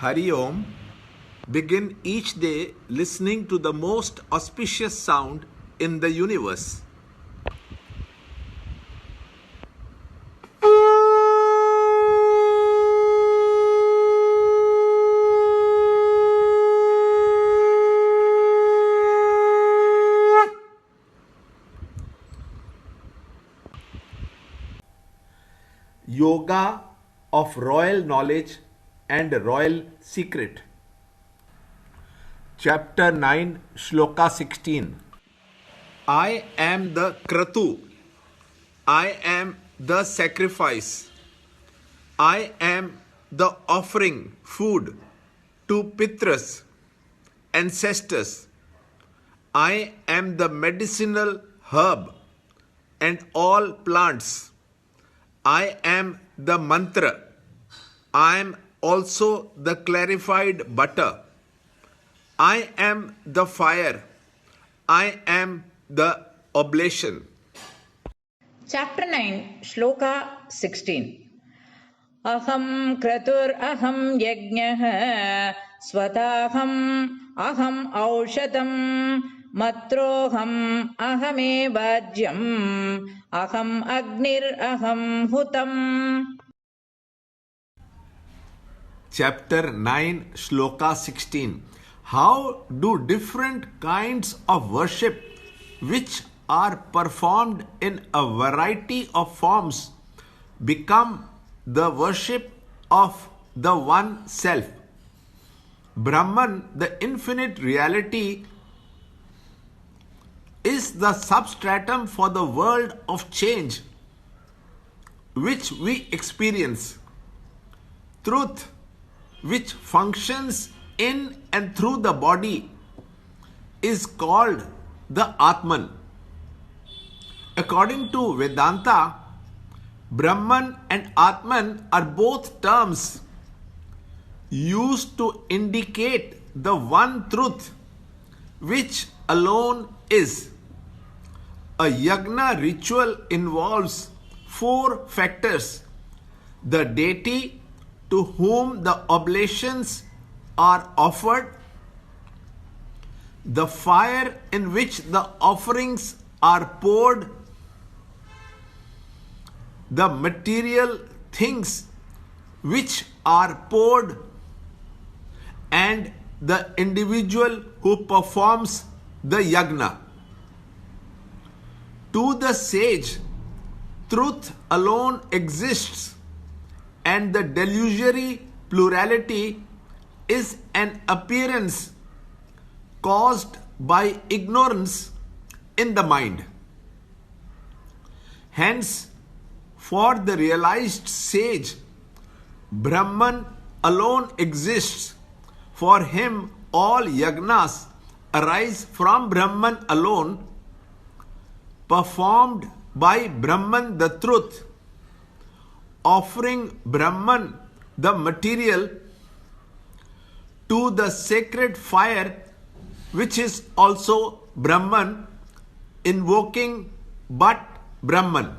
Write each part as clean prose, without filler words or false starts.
Hari Om. Begin each day listening to the most auspicious sound in the universe. Yoga of Royal Knowledge and Royal Secret. Chapter 9, Shloka 16. I am the Kratu. I am the sacrifice. I am the offering food to Pitras, ancestors. I am the medicinal herb and all plants. I am the mantra. I am also the clarified butter. I am the fire. I am the oblation. Chapter 9, Shloka 16. Aham kratur aham yajnah svataham aham aushadam matroham ahame vajyam aham agnir aham hutam. Chapter 9, Shloka 16. How do different kinds of worship, which are performed in a variety of forms, become the worship of the One Self? Brahman, the infinite reality, is the substratum for the world of change which we experience. Truth, which functions in and through the body, is called the Atman. According to Vedanta, Brahman and Atman are both terms used to indicate the one truth, which alone is. A yagna ritual involves 4 factors: the deity to whom the oblations are offered, the fire in which the offerings are poured, the material things which are poured, and the individual who performs the yagna. To the sage, truth alone exists, and the delusory plurality is an appearance caused by ignorance in the mind. Hence, for the realized sage, Brahman alone exists. For him, all yagnas arise from Brahman alone, performed by Brahman the truth, offering Brahman the material to the sacred fire, which is also Brahman, invoking but Brahman.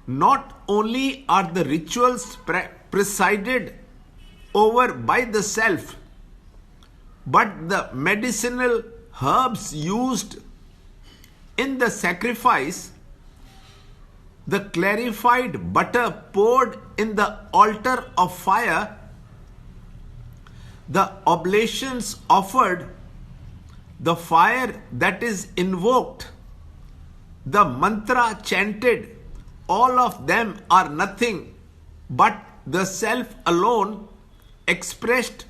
Not only are the rituals presided over by the self, but the medicinal herbs used in the sacrifice, the clarified butter poured in the altar of fire, the oblations offered, the fire that is invoked, the mantra chanted, all of them are nothing but the self alone, expressed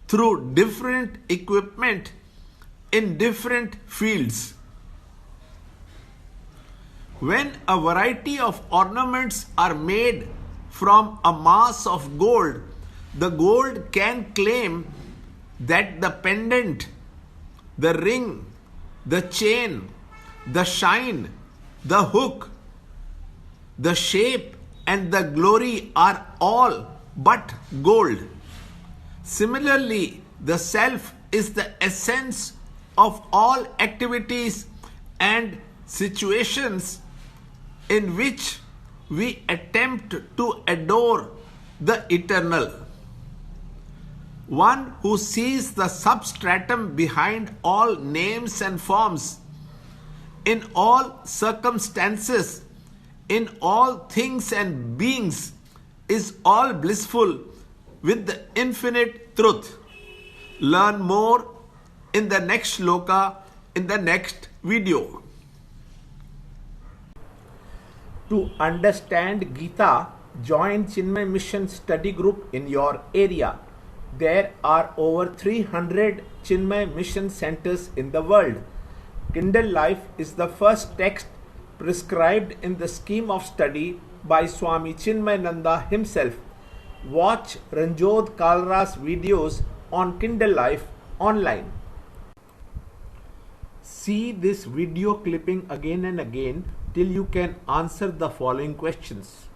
through different equipment in different fields. When a variety of ornaments are made from a mass of gold, the gold can claim that the pendant, the ring, the chain, the shine, the hook, the shape, and the glory are all but gold. Similarly, the self is the essence of all activities and situations in which we attempt to adore the eternal. one who sees the substratum behind all names and forms, in all circumstances, in all things and beings, is all blissful with the infinite truth. Learn more in the next shloka, in the next video. To understand Gita, join Chinmaya Mission study group in your area. There are over 300 Chinmaya Mission centers in the world. Kindle Life is the first text prescribed in the scheme of study by Swami Chinmayananda himself. Watch Ranjot Kalra's videos on Kindle Life online. See this video clipping again and again till you can answer the following questions.